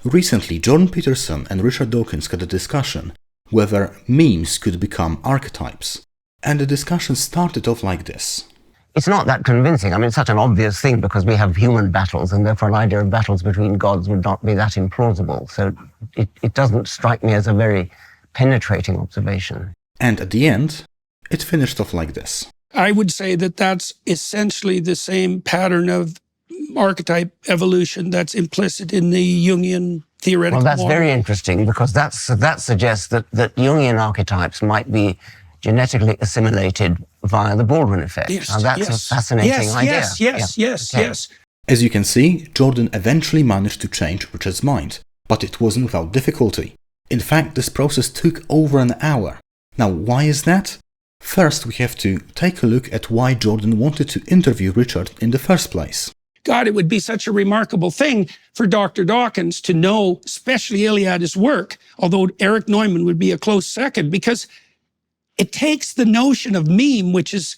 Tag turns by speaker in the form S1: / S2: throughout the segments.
S1: Recently, Jordan Peterson and Richard Dawkins had a discussion whether memes could become archetypes. And the discussion started off like this.
S2: It's not that convincing. I mean, it's such an obvious thing because we have human battles, and therefore an idea of battles between gods would not be that implausible. So it doesn't strike me as a very penetrating observation.
S1: And at the end, it finished off like this.
S3: I would say that that's essentially the same pattern of archetype evolution that's implicit in the Jungian theoretical
S2: Well, that's
S3: model.
S2: very interesting because that suggests that Jungian archetypes might be genetically assimilated via the Baldwin effect.
S3: Yes,
S2: now, that's a fascinating idea.
S3: Yes.
S1: As you can see, Jordan eventually managed to change Richard's mind, but it wasn't without difficulty. In fact, this process took over an hour. Now, why is that? First, we have to take a look at why Jordan wanted to interview Richard in the first place.
S3: God, it would be such a remarkable thing for Dr. Dawkins to know, especially Eliad's work, although Eric Neumann would be a close second, because it takes the notion of meme, which is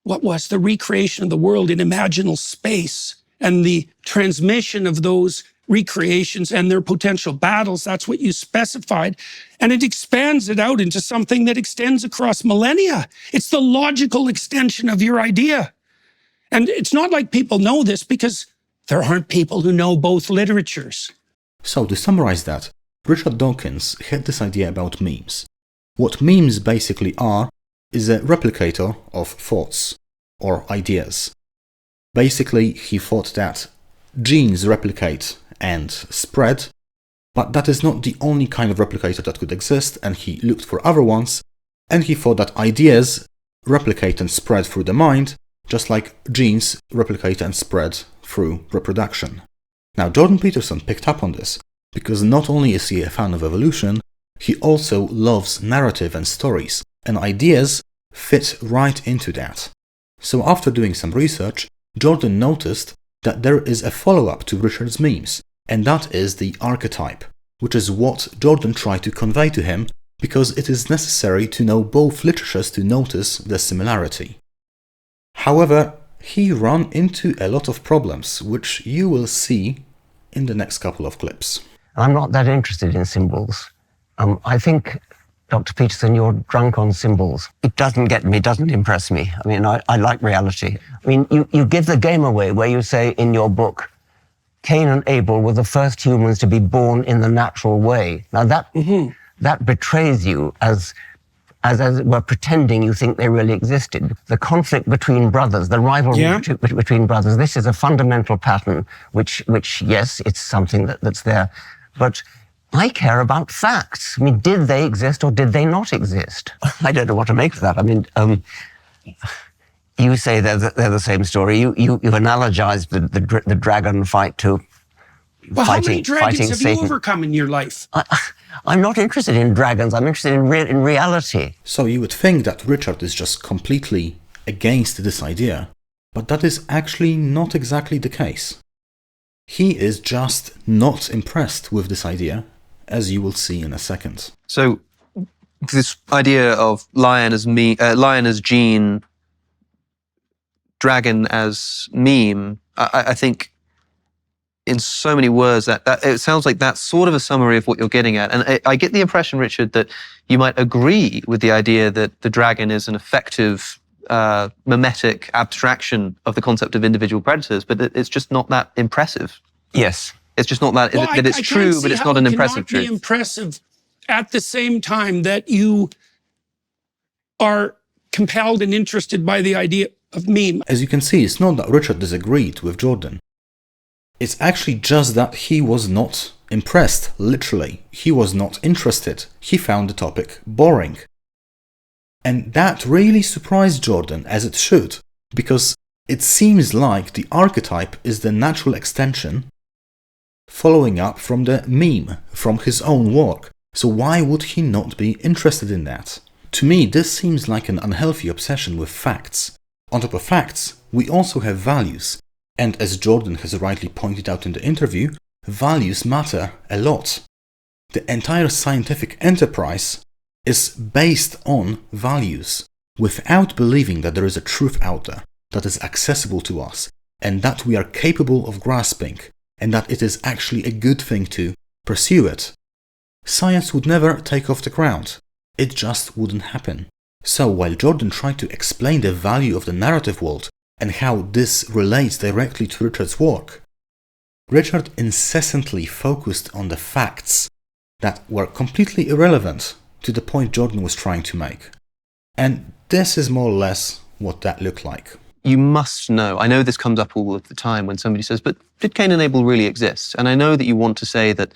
S3: what was the recreation of the world in imaginal space and the transmission of those recreations and their potential battles. That's what you specified. And it expands it out into something that extends across millennia. It's the logical extension of your idea. And it's not like people know this because there aren't people who know both literatures.
S1: So to summarize that, Richard Dawkins had this idea about memes. What memes basically are is a replicator of thoughts or ideas. Basically, he thought that genes replicate and spread, but that is not the only kind of replicator that could exist, and he looked for other ones, and he thought that ideas replicate and spread through the mind, just like genes replicate and spread through reproduction. Now, Jordan Peterson picked up on this, because not only is he a fan of evolution, he also loves narrative and stories, and ideas fit right into that. So after doing some research, Jordan noticed that there is a follow-up to Richard's memes, and that is the archetype, which is what Jordan tried to convey to him, because it is necessary to know both literatures to notice the similarity. However, he ran into a lot of problems, which you will see in the next couple of clips.
S2: I'm not that interested in symbols. I think, Dr. Peterson, you're drunk on symbols. It doesn't get me, doesn't impress me. I mean, I like reality. I mean, you give the game away where you say in your book, Cain and Abel were the first humans to be born in the natural way. Now that betrays you as it were pretending you think they really existed. The conflict between brothers, the rivalry between brothers, this is a fundamental pattern, which yes, it's something that's there. But I care about facts. I mean, did they exist or did they not exist? I don't know what to make of that. I mean, you say they're the same story. You analogized the dragon fight to
S3: well,
S2: fighting,
S3: how many dragons have
S2: Satan.
S3: you overcome in your life?
S2: I'm not interested in dragons. I'm interested in reality.
S1: So you would think that Richard is just completely against this idea, but that is actually not exactly the case. He is just not impressed with this idea, as you will see in a second.
S4: So this idea of lion as gene, dragon as meme, I think in so many words that it sounds like that's sort of a summary of what you're getting at. And I get the impression, Richard, that you might agree with the idea that the dragon is an effective mimetic abstraction of the concept of individual predators, but it's just not that impressive.
S2: Yes.
S4: It's just not that,
S3: Well,
S4: that it's true, but it's not an impressive truth.
S3: It cannot be impressive at the same time that you are compelled and interested by the idea of meme.
S1: As you can see, it's not that Richard disagreed with Jordan. It's actually just that he was not impressed, literally. He was not interested. He found the topic boring. And that really surprised Jordan, as it should, because it seems like the archetype is the natural extension following up from the meme, from his own work. So why would he not be interested in that? To me, this seems like an unhealthy obsession with facts. On top of facts, we also have values. And as Jordan has rightly pointed out in the interview, values matter a lot. The entire scientific enterprise is based on values. Without believing that there is a truth out there that is accessible to us and that we are capable of grasping, and that it is actually a good thing to pursue it. Science would never take off the ground. It just wouldn't happen. So while Jordan tried to explain the value of the narrative world and how this relates directly to Richard's work, Richard incessantly focused on the facts that were completely irrelevant to the point Jordan was trying to make. And this is more or less what that looked like.
S4: You must know, I know this comes up all of the time when somebody says, but did Cain and Abel really exist? And I know that you want to say that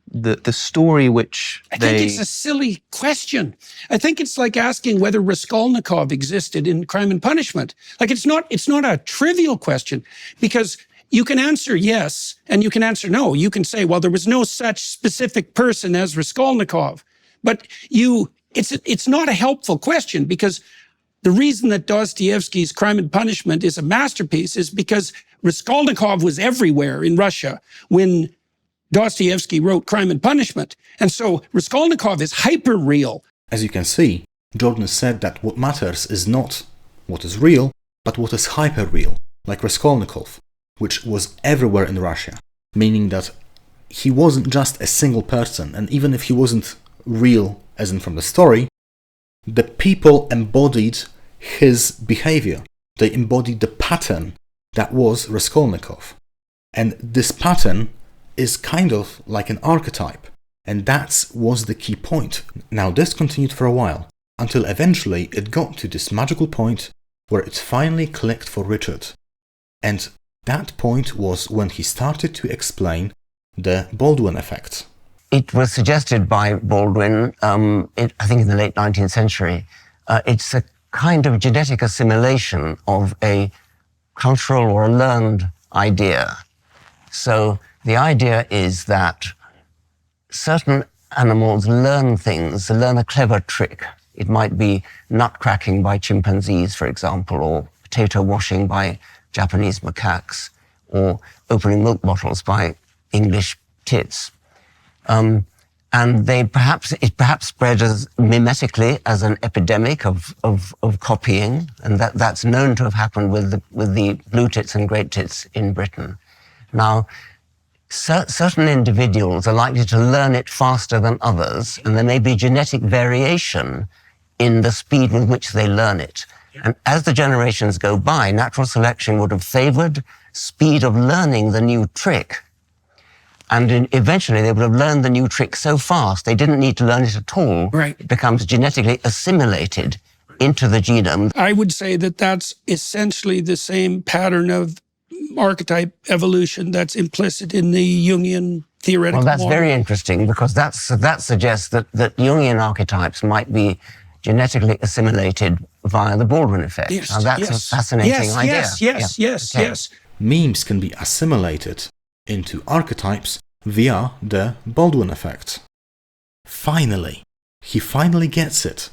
S4: the story which
S3: I think it's a silly question. I think it's like asking whether Raskolnikov existed in Crime and Punishment. Like it's not a trivial question, because you can answer yes and you can answer no. You can say, well, there was no such specific person as Raskolnikov. But it's not a helpful question, because the reason that Dostoevsky's Crime and Punishment is a masterpiece is because Raskolnikov was everywhere in Russia when Dostoevsky wrote Crime and Punishment. And so Raskolnikov is hyper-real.
S1: As you can see, Jordan said that what matters is not what is real, but what is hyper-real, like Raskolnikov, which was everywhere in Russia, meaning that he wasn't just a single person, and even if he wasn't real, as in from the story, the people embodied his behavior. They embodied the pattern that was Raskolnikov. And this pattern is kind of like an archetype, and that was the key point. Now this continued for a while, until eventually it got to this magical point where it finally clicked for Richard. And that point was when he started to explain the Baldwin effect.
S2: It was suggested by Baldwin, I think in the late 19th century. It's a kind of genetic assimilation of a cultural or a learned idea. So the idea is that certain animals learn things, they learn a clever trick. It might be nut cracking by chimpanzees, for example, or potato washing by Japanese macaques, or opening milk bottles by English tits. And it perhaps spread as mimetically as an epidemic of copying, and that's known to have happened with the blue tits and great tits in Britain. Now, certain individuals are likely to learn it faster than others, and there may be genetic variation in the speed with which they learn it. And as the generations go by, natural selection would have favored speed of learning the new trick. And eventually they would have learned the new trick so fast they didn't need to learn it at all.
S3: Right.
S2: It becomes genetically assimilated into the genome.
S3: I would say that that's essentially the same pattern of archetype evolution that's implicit in the Jungian theoretical
S2: Well, that's
S3: model.
S2: very interesting, because that suggests that Jungian archetypes might be genetically assimilated via the Baldwin effect.
S3: Yes,
S2: Now, that's
S3: yes.
S2: a fascinating idea.
S3: Yes.
S2: Okay.
S1: Memes can be assimilated into archetypes via the Baldwin effect. Finally, he finally gets it.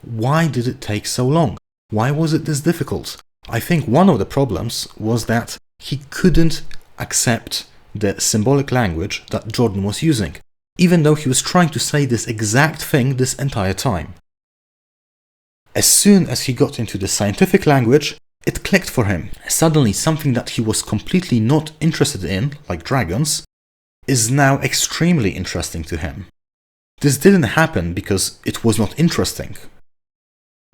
S1: Why did it take so long? Why was it this difficult? I think one of the problems was that he couldn't accept the symbolic language that Jordan was using, even though he was trying to say this exact thing this entire time. As soon as he got into the scientific language, it clicked for him. Suddenly something that he was completely not interested in, like dragons, is now extremely interesting to him. This didn't happen because it was not interesting.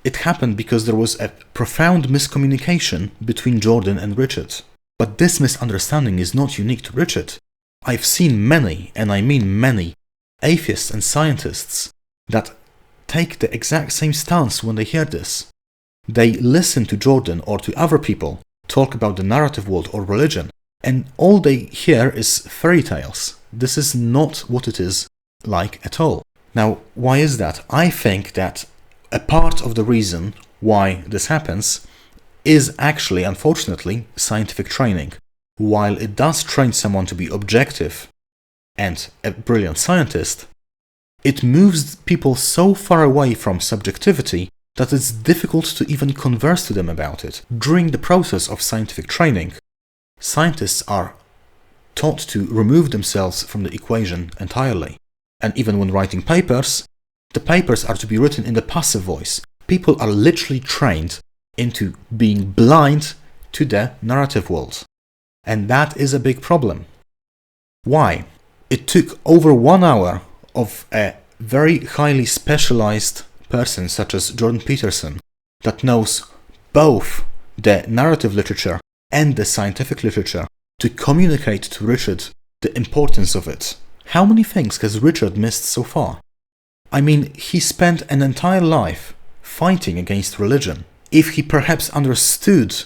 S1: It happened because there was a profound miscommunication between Jordan and Richard. But this misunderstanding is not unique to Richard. I've seen many, and I mean many, atheists and scientists that take the exact same stance when they hear this. They listen to Jordan or to other people talk about the narrative world or religion, and all they hear is fairy tales. This is not what it is like at all. Now, why is that? I think that a part of the reason why this happens is actually, unfortunately, scientific training. While it does train someone to be objective and a brilliant scientist, it moves people so far away from subjectivity that it's difficult to even converse to them about it. During the process of scientific training, scientists are taught to remove themselves from the equation entirely. And even when writing papers, the papers are to be written in the passive voice. People are literally trained into being blind to the narrative world. And that is a big problem. Why? It took over 1 hour of a very highly specialized person such as Jordan Peterson that knows both the narrative literature and the scientific literature to communicate to Richard the importance of it. How many things has Richard missed so far? I mean, he spent an entire life fighting against religion. If he perhaps understood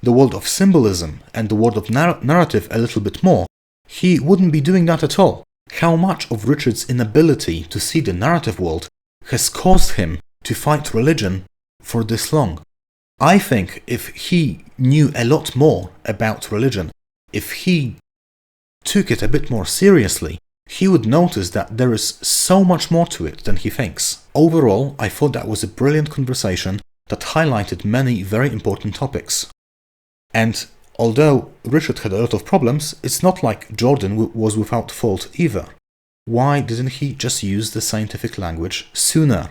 S1: the world of symbolism and the world of narrative a little bit more, he wouldn't be doing that at all. How much of Richard's inability to see the narrative world has caused him to fight religion for this long? I think if he knew a lot more about religion, if he took it a bit more seriously, he would notice that there is so much more to it than he thinks. Overall, I thought that was a brilliant conversation that highlighted many very important topics. And although Richard had a lot of problems, it's not like Jordan was without fault either. Why didn't he just use the scientific language sooner?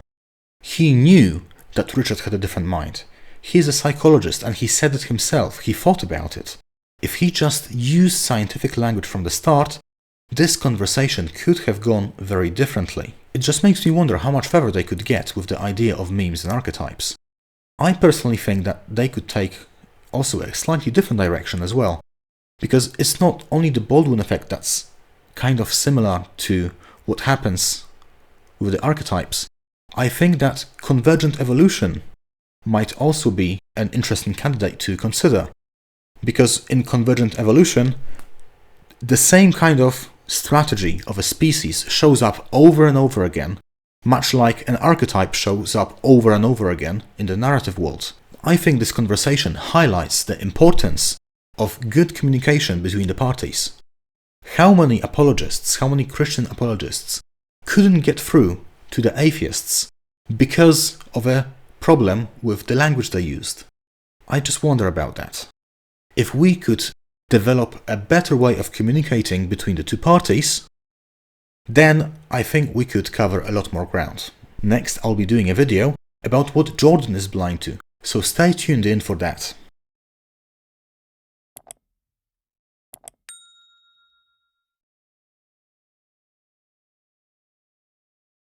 S1: He knew that Richard had a different mind. He's a psychologist and he said it himself, he thought about it. If he just used scientific language from the start, this conversation could have gone very differently. It just makes me wonder how much further they could get with the idea of memes and archetypes. I personally think that they could take also a slightly different direction as well, because it's not only the Baldwin effect that's kind of similar to what happens with the archetypes. I think that convergent evolution might also be an interesting candidate to consider, because in convergent evolution, the same kind of strategy of a species shows up over and over again, much like an archetype shows up over and over again in the narrative world. I think this conversation highlights the importance of good communication between the parties. How many apologists, how many Christian apologists couldn't get through to the atheists because of a problem with the language they used? I just wonder about that. If we could develop a better way of communicating between the two parties, then I think we could cover a lot more ground. Next, I'll be doing a video about what Jordan is blind to, so stay tuned in for that.